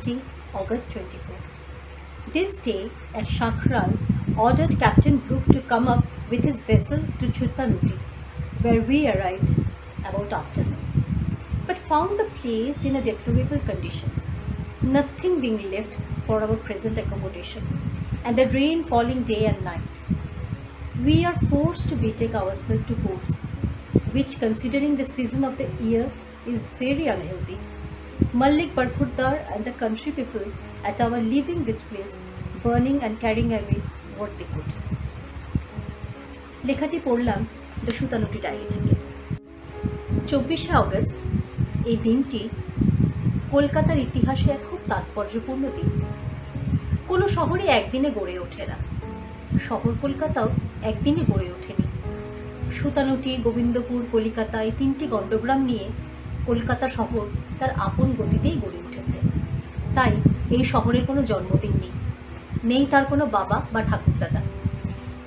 city, August 24. This day, at Shankral, ordered Captain Brooke to come up with his vessel to Chutanuti, where we arrived about afternoon, but found the place in a deplorable condition, nothing being left for our present accommodation, and the rain falling day and night. We are forced to betake ourselves to boats, which, considering the season of the year, is very unhealthy. Malik Barkhurdar and the country people at our leaving this place, burning and carrying away what they could. লেখাটি পড়লাম the Sutanuti diary থেকে। 24শে August এই দিনটি কলকাতার ইতিহাসে এক খুব তাৎপর্যপূর্ণ দিন। কোনো শহরে একদিনে গড়ে ওঠে না, শহর কলকাতাও একদিনে গড়ে ওঠেনি। সুতানুটি, গোবিন্দপুর, কলিকাতা এই তিনটি গণ্ডগ্রাম নিয়ে কলকাতা শহর তার আপন গতিতেই গড়ে উঠেছে। তাই এই শহরের কোনো জন্মদিন নেই তার কোনো বাবা বা ঠাকুরদাদা।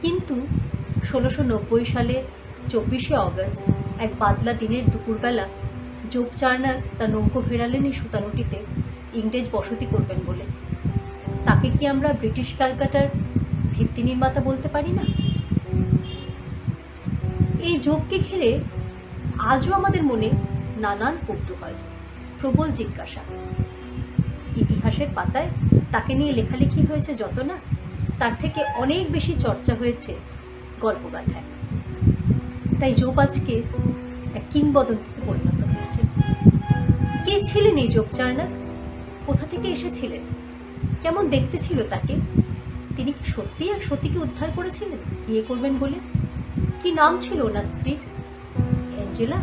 কিন্তু 1690 সালে 24শে অগস্ট এক বাদলা দিনের দুপুরবেলা জোব চার্নাক তার নৌকো ফেরালেন এই সুতানুটিতে ইংরেজ বসতি করবেন বলে। তাকে কি আমরা ব্রিটিশ ক্যালকাটার ভিত্তি নির্মাতা বলতে পারি না? এই জোবকে ঘিরে আজও আমাদের মনে নানান কৌতূহল, প্রবল জিজ্ঞাসা। ইতিহাসের পাতায় তাকে নিয়ে লেখালেখি হয়েছে যত না, তার থেকে অনেক বেশি চর্চা হয়েছে গল্পগাথায়। তাই জোব আজকে এক কিংবদন্তিতে পরিণত হয়েছে। কে ছিলেন এই জোব চার্নাক? কোথা থেকে এসেছিলেন? কেমন দেখতে ছিল তাকে? তিনি কি সত্যিই এক সতীকে উদ্ধার করেছিলেন বিয়ে করবেন বলে? কি নাম ছিল ওনার স্ত্রীর? অ্যাঞ্জেলা,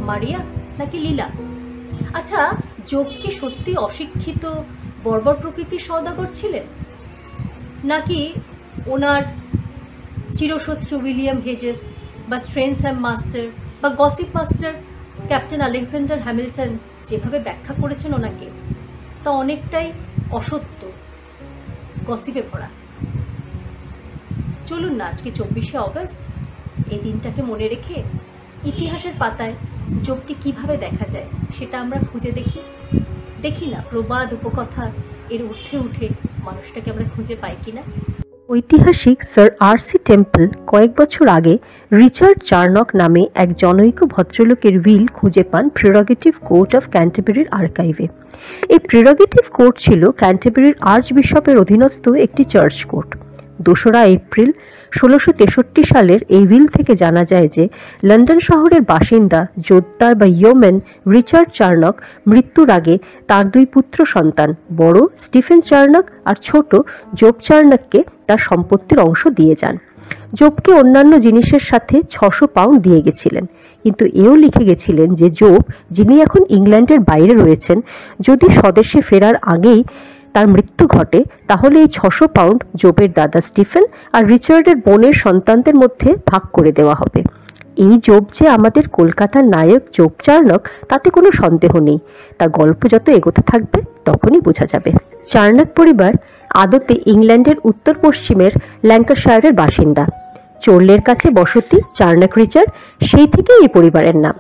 মারিয়া নাকি লীলা? আচ্ছা, জোব কি সত্যি অশিক্ষিত বর্বর প্রকৃতির সওদাগর ছিলেন, নাকি ওনার চিরশত্রু উইলিয়াম হেজেস বা স্ট্রেনস্যাম মাস্টার বা gossip master captain Alexander Hamilton যেভাবে ব্যাখ্যা করেছেন ওনাকে, তা অনেকটাই অসত্য, গসিপে ভরা। চলুন না আজকে 24শে অগস্ট এই দিনটাকে মনে রেখে ইতিহাসের পাতায় জোবকে কিভাবে দেখা যায় সেটা আমরা খুঁজে দেখি না প্রবাদ উপকথা এর ঊর্ধ্বে উঠে মানুষটাকে আমরা খুঁজে পাই কিনা। ঐতিহাসিক স্যার আর.সি. টেম্পল কয়েক বছর আগে রিচার্ড চার্নক নামে এক জনৈক ভদ্রলোকের উইল খুঁজে পান প্রেরোগেটিভ কোর্ট অফ ক্যান্টারবারির আর্কাইভে। এই প্রেরোগেটিভ কোর্ট ছিল ক্যান্টারবারির আর্চ বিশপের অধীনস্থ একটি চার্চ কোর্ট। 2রা এপ্রিল 1663 সালের এই উইল থেকে জানা যায় যে লন্ডন শহরের বাসিন্দা জোদ্দার বা ইয়োমেন রিচার্ড চার্নক মৃত্যুর আগে তার 2 পুত্র সন্তান, বড় স্টিফেন চার্নক আর ছোট জোব চার্নককে তার সম্পত্তির অংশ দিয়ে যান। জোবকে অন্যান্য জিনিসের সাথে 600 পাউন্ড দিয়ে গেছিলেন, কিন্তু এও লিখে গেছিলেন যে জোব, যিনি এখন ইংল্যান্ডের বাইরে রয়েছেন, যদি স্বদেশে ফেরার আগেই তার মৃত্যু ঘটে তাহলে এই 600 পাউন্ড জোবের দাদা স্টিফেন আর রিচার্ডের বোনের সন্তানদের মধ্যে ভাগ করে দেওয়া হবে। এই জোব যে আমাদের কলকাতার নায়ক জোব চার্নক তাতে কোনো সন্দেহ নেই। তা গল্প যত এগোতে থাকবে তখনই বোঝা যাবে। চার্নক পরিবার আদতে ইংল্যান্ডের উত্তর পশ্চিমের ল্যাঙ্কাশায়ারের বাসিন্দা। চোরলের কাছে বসতি চার্নক রিচার্ড, সেই থেকে এই পরিবারের নাম।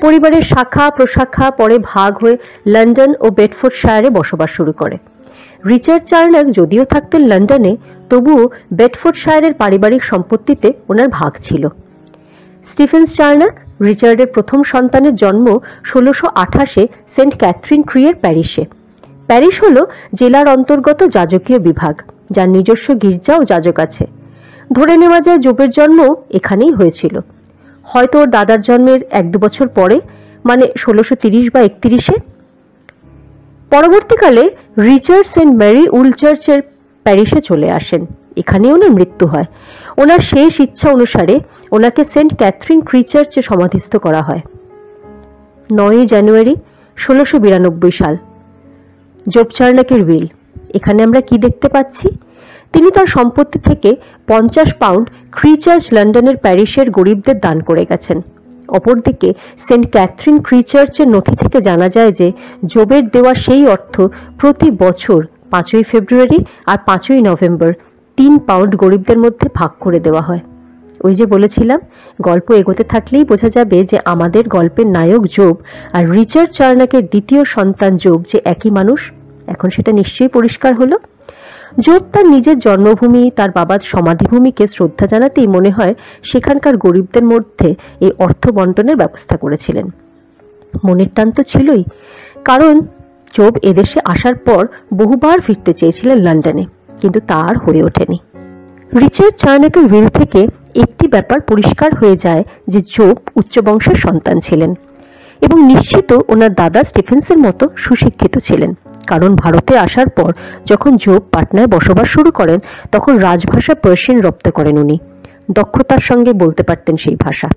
পরিবারের শাখা প্রশাখা পরে ভাগ হয়ে লন্ডন ও বেডফোর্ডশায়ারে বসবাস শুরু করে। রিচার্ড চার্নক যদিও থাকতেন লন্ডনে, তবুও বেডফোর্ডশায়ারের পারিবারিক সম্পত্তিতে ওনার ভাগ ছিল। স্টিফেন্স চার্নক, রিচার্ডের প্রথম সন্তানের জন্ম 1628-এ সেন্ট ক্যাথরিন ক্রিয়ের প্যারিশে। প্যারিশ হল জেলার অন্তর্গত যাজকীয় বিভাগ, যার নিজস্ব গির্জা ও যাজক আছে। ধরে নেওয়া যায় জোবের জন্ম এখানেই হয়েছিল, হয়তো ওর দাদার জন্মের 1-2 বছর পরে, মানে 1630 বা 31-এ। পরবর্তীকালে রিচার্ড সেন্ট মেরি উলচার্চের প্যারিশে চলে আসেন, এখানে ওনার মৃত্যু হয়। ওনার শেষ ইচ্ছা অনুসারে ওনাকে সেন্ট ক্যাথরিন ক্রি চার্চে সমাধিস্থ করা হয়। 9 জানুয়ারি 1692 সাল। Job চার্নকের will. এখানে আমরা কি দেখতে পাচ্ছি? তিনি তার সম্পত্তি থেকে 50 পাউন্ড ক্রি চার্চ লন্ডনের প্যারিশের গরিবদের দান করে গেছেন। অপরদিকে সেন্ট ক্যাথরিন ক্রি চার্চের নথি থেকে জানা যায় যে জোবের দেওয়া সেই অর্থ প্রতি বছর 5ই ফেব্রুয়ারি আর 5ই নভেম্বর 3 পাউন্ড গরিবদের মধ্যে ভাগ করে দেওয়া হয়। ওই যে বলেছিলাম, গল্প এগোতে থাকলেই বোঝা যাবে যে আমাদের গল্পের নায়ক জোব আর রিচার্ড চার্নকের দ্বিতীয় সন্তান জোব যে একই মানুষ, এখন সেটা নিশ্চয়ই পরিষ্কার হলো। জোব তার নিজের জন্মভূমি, তার বাবার সমাধিভূমিকে শ্রদ্ধা জানাতেই মনে হয় সেখানকার গরিবদের মধ্যে এই অর্থ বন্টনের ব্যবস্থা করেছিলেন। মনের টান তো ছিলই, কারণ জোব এদেশে আসার পর বহুবার ফিরতে চেয়েছিলেন লন্ডনে, কিন্তু তার হয়ে ওঠেনি। রিচার্ড চার্নকের উইল থেকে একটি ব্যাপার পরিষ্কার হয়ে যায় যে জোব উচ্চ বংশের সন্তান ছিলেন এবং নিশ্চিত ওনার দাদা স্টিফেন্সের মতো সুশিক্ষিত ছিলেন, কারণ ভারতে আসার পর যখন জোব পাটনায় বসবাস শুরু করেন তখন রাজভাষা পার্সিয়ান রপ্ত করেন উনি। দক্ষতার সঙ্গে বলতে পারতেন সেই ভাষা।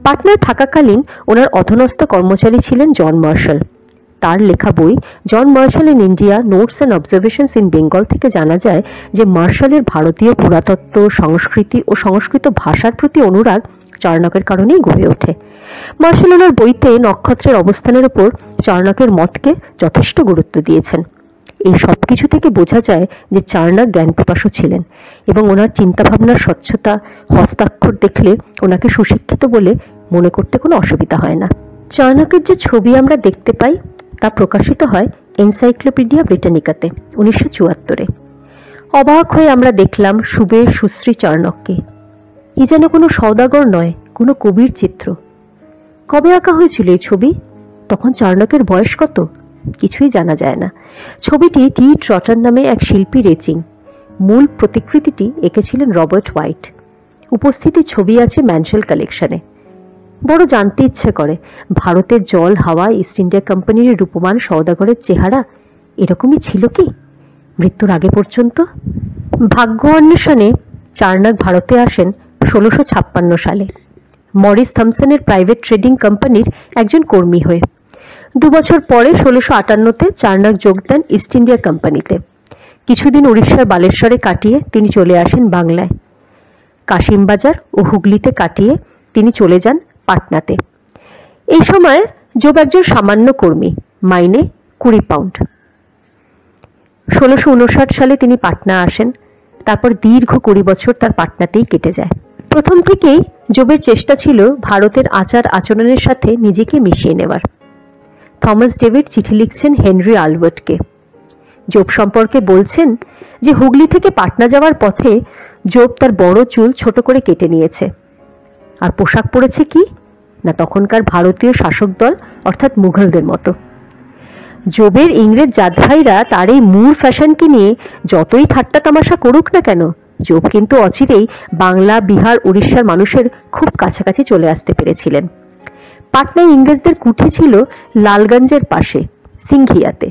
পাটনায় থাকাকালীন ওনার অধীনস্থ কর্মচারী ছিলেন জন মার্শাল। তার লেখা বই John Marshall in India, notes and observations in Bengal থেকে জানা যায় যে মার্শালের ভারতীয় পুরাতত্ত্ব, সংস্কৃতি ও সংস্কৃত ভাষার প্রতি অনুরাগ চার্নকের কারণেই গড়ে ওঠে। মার্শাল ওনার বইতে নক্ষত্রের অবস্থানের উপর চার্নকের মতকে যথেষ্ট গুরুত্ব দিয়েছেন। এই সব কিছু থেকে বোঝা যায় যে চার্নক জ্ঞানপিপাসু ছিলেন এবং ওনার চিন্তাভাবনার স্বচ্ছতা, হস্তাক্ষর দেখলে ওনাকে সুশিক্ষিত বলে মনে করতে কোনো অসুবিধা হয় না। চার্নকের যে ছবি আমরা দেখতে পাই তা প্রকাশিত হয় এনসাইক্লোপিডিয়া ব্রিটানিকাতে 1974-এ। অবাক হয়ে আমরা দেখলাম সুবের সুশ্রী চার্নককে। এ যেন কোনো সওদাগর নয়, কোনো কবির চিত্র। কবে আঁকা হয়েছিল এই ছবি? তখন চার্নকের বয়স কত? কিছুই জানা যায় না। ছবিটি টি ট্রটার নামে এক শিল্পী রেচিং। মূল প্রতিকৃতিটি এঁকেছিলেন রবার্ট হোয়াইট। উপস্থিতি ছবি আছে ম্যানসেল কালেকশনে। বড় জানতে ইচ্ছে করে, ভারতের জল, হাওয়া, ইস্ট ইন্ডিয়া কোম্পানির রূপমান সওদাগরের চেহারা এরকমই ছিল কি মৃত্যুর আগে পর্যন্ত? ভাগ্য অন্বেষণে চার্নক ভারতে আসেন 1656 সালে মরিস থমসনের প্রাইভেট ট্রেডিং কোম্পানির একজন কর্মী হয়ে। 2 বছর পরে 1658-তে চার্নক যোগ দেন ইস্ট ইন্ডিয়া কোম্পানিতে। কিছুদিন উড়িষ্যার বালেশ্বরে কাটিয়ে তিনি চলে আসেন বাংলায়। কাশিমবাজার ও হুগলিতে কাটিয়ে তিনি চলে যান পাটনাতে। এই সময় জোব একজন সামান্য কর্মী, মাইনে 20 পাউন্ড। 1659 সালে তিনি পাটনা আসেন। তারপর দীর্ঘ 20 বছর তার পাটনাতেই কেটে যায়। প্রথম থেকেই জোবের চেষ্টা ছিল ভারতের আচার আচরণের সাথে নিজেকে মিশিয়ে নেওয়ার। থমাস ডেভিড চিঠি লিখছেন হেনরি আলবার্টকে। জোব সম্পর্কে বলছেন যে হুগলি থেকে পাটনা যাওয়ার পথে জোব তার বড় চুল ছোট করে কেটে নিয়েছে। আর পোশাক পরেছে কি না, তখনকার ভারতীয় শাসক দল অর্থাৎ মুঘলদের মতো। জোবের ইংরেজ জাত ভাইরা তার এই মূল ফ্যাশনকে নিয়ে যতই ঠাট্টা তামাশা করুক না কেন, জোব কিন্তু অচিরেই বাংলা, বিহার, উড়িষ্যার মানুষের খুব কাছাকাছি চলে আসতে পেরেছিলেন। পাটনায় ইংরেজদের কুঠি ছিল লালগঞ্জের পাশে সিংঘিয়াতে।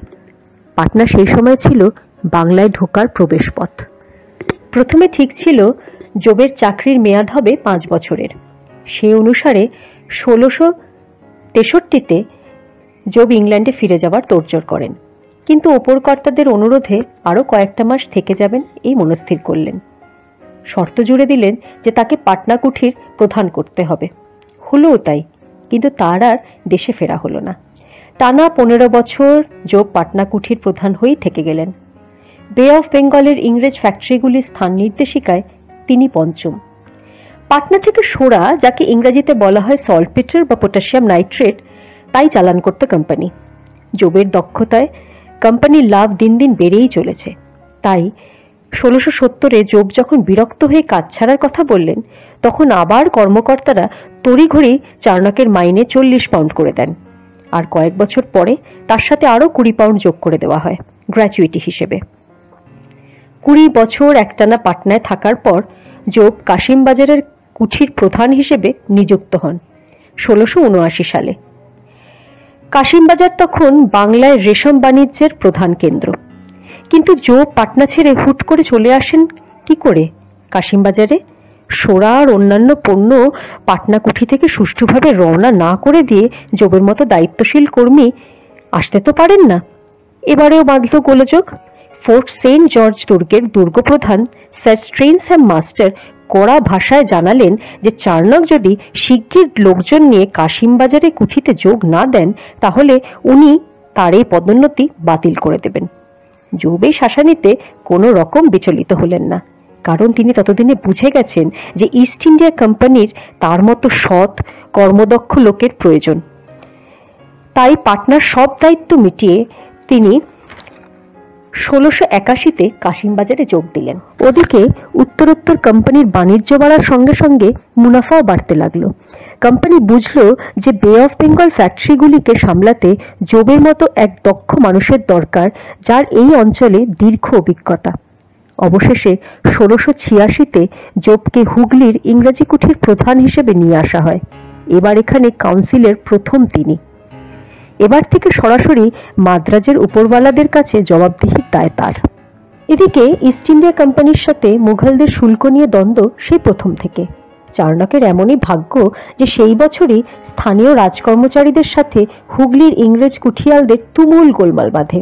পাটনা সেই সময় ছিল বাংলায় ঢোকার প্রবেশপথ। প্রথমে ঠিক ছিল জোবের চাকরির মেয়াদ হবে 5 বছরের। সেই অনুসারে 1663-তে জোব ইংল্যান্ডে ফিরে যাওয়ার তোড়জোড় করেন, কিন্তু ওপরকর্তাদের অনুরোধে আরও কয়েকটা মাস থেকে যাবেন এই মনস্থির করলেন। শর্ত জুড়ে দিলেন যে তাকে পাটনা কুঠির প্রধান করতে হবে। হলোও তাই, কিন্তু তার আর দেশে ফেরা হলো না। টানা 15 বছর জোব পাটনা কুঠির প্রধান হয়েই থেকে গেলেন। বে অফ বেঙ্গলের ইংরেজ ফ্যাক্টরিগুলির স্থান নির্দেশিকায় তিনি পঞ্চম। পাটনা থেকে সোরা, যাকে ইংরেজিতে বলা হয় সল্টপেটার বা পটাশিয়াম নাইট্রেট, তাই চালান করতে কোম্পানি। জোবের দক্ষতায় কোম্পানির লাভ দিন দিন বেড়েই চলেছে। তাই 1670-এ জোব যখন বিরক্ত হয়ে কাজ ছাড়ার কথা বললেন, তখন আবার কর্মকর্তারা তড়িঘড়ি চার্নকের মাইনে 40 পাউন্ড করে দেন। আর কয়েক বছর পরে তার সাথে আরও 20 পাউন্ড যোগ করে দেওয়া হয় গ্র্যাচুইটি হিসেবে। 20 বছর একটানা পাটনায় থাকার পর জোব কাশিমবাজারের কুঠির প্রধান হিসেবে নিযুক্ত হন 1679 সালে। কাশিমবাজার তখন বাংলায় রেশম বাণিজ্যের প্রধান কেন্দ্র। কিন্তু জোব পাটনা ছেড়ে হুট করে চলে আসেন কি করে কাশিমবাজারে? সোরা আর অন্যান্য পণ্য পাটনা কুঠি থেকে সুষ্ঠুভাবে রওনা না করে দিয়ে জোবের মতো দায়িত্বশীল কর্মী আসতে তো পারেন না। এবারেও বাঁধল গোলযোগ। ফোর্ট সেন্ট জর্জ দুর্গের দুর্গপ্রধান স্যার স্ট্রেনহ্যাম মাস্টার কড়া ভাষায় জানালেন যে চার্নক যদি শিগগির লোকজন নিয়ে কাশিমবাজারে কুঠিতে যোগ না দেন, তাহলে উনি তার এই পদোন্নতি বাতিল করে দেবেন। জোব এই শাসানিতে কোনো রকম বিচলিত হলেন না, কারণ তিনি ততদিনে বুঝে গেছেন যে ইস্ট ইন্ডিয়া কোম্পানির তার মতো সৎ, কর্মদক্ষ লোকের প্রয়োজন। তাই পাটনার সব দায়িত্ব মিটিয়ে তিনি 1681-তে কাশিমবাজারে যোগ দিলেন। ওদিকে উত্তরোত্তর কোম্পানির বাণিজ্য বাড়ার সঙ্গে সঙ্গে মুনাফাও বাড়তে লাগলো। কোম্পানি বুঝলো যে বে অফ বেঙ্গল ফ্যাক্টরিগুলিকে সামলাতে জোবের মতো এক দক্ষ মানুষের দরকার, যার এই অঞ্চলে দীর্ঘ অভিজ্ঞতা। অবশেষে 1686-তে জোবকে হুগলির ইংরাজি কুঠির প্রধান হিসেবে নিয়ে আসা হয়। এবার এখানে কাউন্সিলের প্রথম তিনি। এবার থেকে সরাসরি মাদ্রাজের উপরওয়ালাদের কাছে জবাবদিহির দায় তার। এদিকে ইস্ট ইন্ডিয়া কোম্পানির সাথে মুঘলদের শুল্ক নিয়ে দ্বন্দ্ব সেই প্রথম থেকে। চার্নকের এমনই ভাগ্য যে সেই বছরই স্থানীয় রাজকর্মচারীদের সাথে হুগলির ইংরেজ কুঠিয়ালদের তুমুল গোলমাল বাঁধে।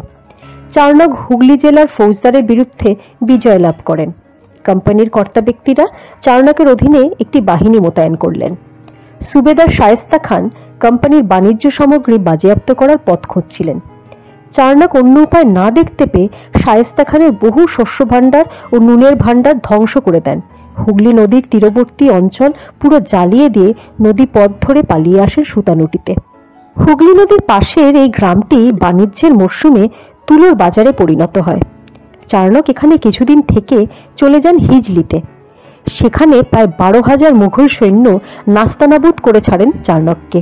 চার্নক হুগলি জেলার ফৌজদারের বিরুদ্ধে বিজয় লাভ করেন। কোম্পানির কর্তা ব্যক্তিরা চার্নকের অধীনে একটি বাহিনী মোতায়েন করলেন। সুবেদার শায়েস্তা খান কোম্পানির বাণিজ্য সামগ্রী বাজেয়াপ্ত করার পথ খুঁজছিলেন। চার্নক অন্য উপায় না দেখতে পেয়ে শায়েস্তা খানের বহু শস্য ভাণ্ডার ও নুনের ভাণ্ডার ধ্বংস করে দেন। হুগলি নদীর তীরবর্তী অঞ্চল পুরো জ্বালিয়ে দিয়ে নদী পথ ধরে পালিয়ে আসেন সুতানুটিতে। হুগলি নদীর পাশের এই গ্রামটি বাণিজ্যের মরশুমে তুলোর বাজারে পরিণত হয়। চার্নক এখানে কিছুদিন থেকে চলে যান হিজলিতে। সেখানে প্রায় 12,000 মুঘল সৈন্য নাস্তানাবুদ করে ছাড়েন চার্নককে।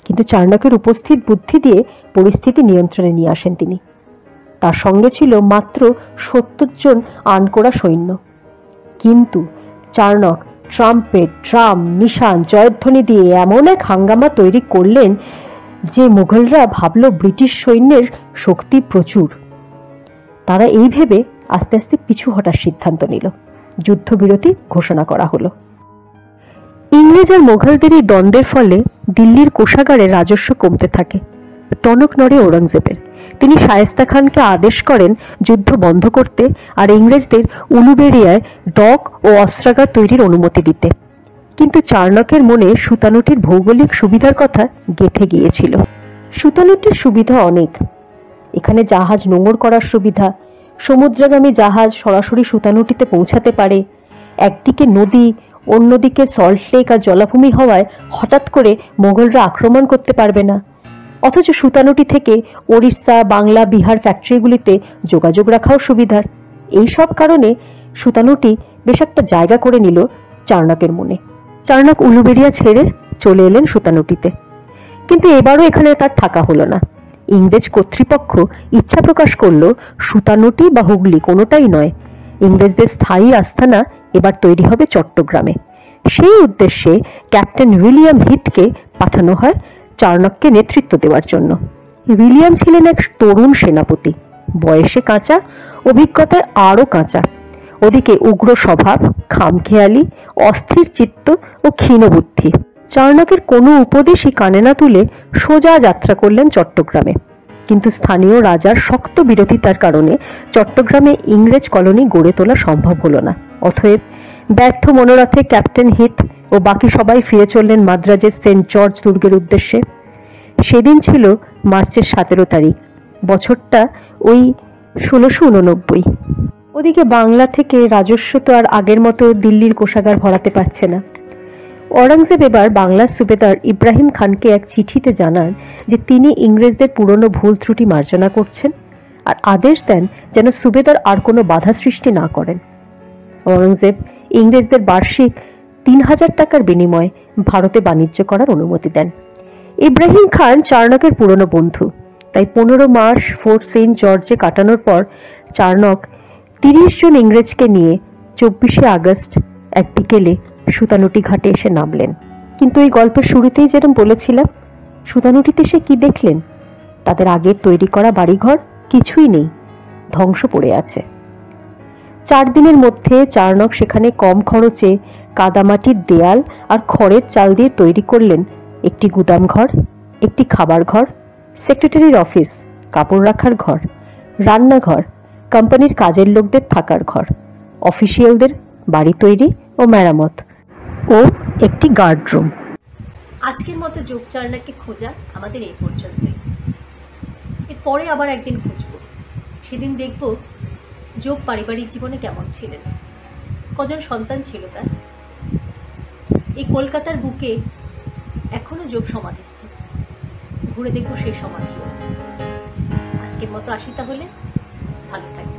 কিন্তু চার্নকের উপস্থিত বুদ্ধি দিয়ে পরিস্থিতি নিয়ন্ত্রণে নিয়ে আসেন তিনি। তার সঙ্গে ছিল মাত্র 70 জন আনকোড়া সৈন্য। কিন্তু চার্নক ট্রাম্পেট, ড্রাম, নিশান, জয়ধ্বনি দিয়ে এমন এক হাঙ্গামা তৈরি করলেন যে মুঘলরা ভাবল ব্রিটিশ সৈন্যের শক্তি প্রচুর। তারা এই ভেবে আস্তে আস্তে পিছু হটার সিদ্ধান্ত নিল। যুদ্ধবিরতি ঘোষণা করা হলো। ইংরেজ আর মোঘলদের এই দ্বন্দ্বের ফলে দিল্লির কোষাগারে রাজস্ব কমতে থাকে। টনক নড়ে ঔরঙ্গজেবের। তিনি শায়েস্তা খানকে আদেশ করেন যুদ্ধ বন্ধ করতে আর ইংরেজদের উলুবেড়িয়ায় ডক ও অস্ত্রাগার তৈরির অনুমতি দিতে। কিন্তু চার্নকের মনে সুতানুটির ভৌগোলিক সুবিধার কথা গেঁথে গিয়েছিল। সুতানুটির সুবিধা অনেক। এখানে জাহাজ নোঙর করার সুবিধা, সমুদ্রগামী জাহাজ সরাসরি সুতানুটিতে পৌঁছাতে পারে। একদিকে নদী, অন্যদিকে সল্ট লেক আর জলাভূমি হওয়ায় হঠাৎ করে মোগলরা আক্রমণ করতে পারবে না। অথচ সুতানুটি থেকে ওড়িশা, বাংলা, বিহার ফ্যাক্টরিগুলিতে যোগাযোগ রাখাও সুবিধার। এই সব কারণে সুতানুটি বেশ একটা জায়গা করে নিল চার্নকের মনে। চার্নক উলুবেড়িয়া ছেড়ে চলে এলেন সুতানুটিতে। কিন্তু এবারও এখানে তার থাকা হলো না। ইংরেজ কর্তৃপক্ষ ইচ্ছা প্রকাশ করল সুতানুটি বা হুগলি কোনোটাই নয়, ইংরেজদের স্থায়ী আস্তানা এবার তৈরি হবে চট্টগ্রামে। সেই উদ্দেশ্যে ক্যাপ্টেন উইলিয়াম হিথকে পাঠানো হয় চার্নককে নেতৃত্ব দেওয়ার জন্য। উইলিয়াম ছিলেন এক তরুণ সেনাপতি, বয়সে কাঁচা, অভিজ্ঞতায় আরও কাঁচা। ওদিকে উগ্র স্বভাব, খামখেয়ালি, অস্থির চিত্ত ও ক্ষীণ বুদ্ধি। চার্নকের কোনো উপদেশই কানে না তুলে সোজা যাত্রা করলেন চট্টগ্রামে। কিন্তু স্থানীয় রাজার শক্ত বিরোধিতার কারণে চট্টগ্রামে ইংরেজ কলোনি গড়ে তোলা সম্ভব হলো না। অতএব ব্যর্থ মনোরথে ক্যাপ্টেন হিথ ও বাকি সবাই ফিরে চললেন মাদ্রাজের সেন্ট জর্জ দুর্গের উদ্দেশ্যে। সেদিন ছিল মার্চের 17 তারিখ, বছরটা ওই 1689। ওদিকে বাংলা থেকে রাজস্ব তো আর আগের মতো দিল্লির কোষাগার ভরাতে পারছে না। ঔরঙ্গজেব এবার বাংলার সুবেদার ইব্রাহিম খানকে এক চিঠিতে জানান যে তিনি ইংরেজদের পুরনো ভুল ত্রুটি মার্জনা করছেন আর আদেশ দেন যেন সুবেদার আর কোনো বাধা সৃষ্টি না করেন। ঔরঙ্গজেব ইংরেজদের বার্ষিক 3000 টাকার বিনিময়ে ভারতে বাণিজ্য করার অনুমতি দেন। ইব্রাহিম খান চার্নকের পুরনো বন্ধু, তাই 15 মাস ফোর্ট সেন্ট জর্জে কাটানোর পর চার্নক 30 জন ইংরেজকে নিয়ে 24শে আগস্ট এক বিকেলে সুতানুটি ঘাটে এসে নামলেন। কিন্তু এই গল্পের শুরুতেই যেরকম বলেছিলাম, সুতানুটিতে সে কি দেখলেন? তাদের আগের তৈরি করা বাড়িঘর কিছুই নেই, ধ্বংস পড়ে আছে। 4 দিনের মধ্যে চার্নক সেখানে কম খরচে কাদামাটির দেয়াল আর খড়ের চাল দিয়ে তৈরি করলেন একটি গুদাম ঘর, একটি খাবার ঘর, সেক্রেটারির অফিস, কাপড় রাখার ঘর, রান্নাঘর, কোম্পানির কাজের লোকদের থাকার ঘর, অফিসিয়ালদের বাড়ি তৈরি ও মেরামত ও একটি গার্ড রুম। আজকের মতো যোগ চার্নককে খোঁজা আমাদের এই পর্যন্তই। এরপরে আবার একদিন খুঁজব। সেদিন দেখব যোগ পারিবারিক জীবনে কেমন ছিলেন, কজন সন্তান ছিল তার। এই কলকাতার বুকে এখনো যোগ সমাধিস্থ, ঘুরে দেখব সেই সমাধিও। আজকের মতো আসি তাহলে, ভালো থাকবেন।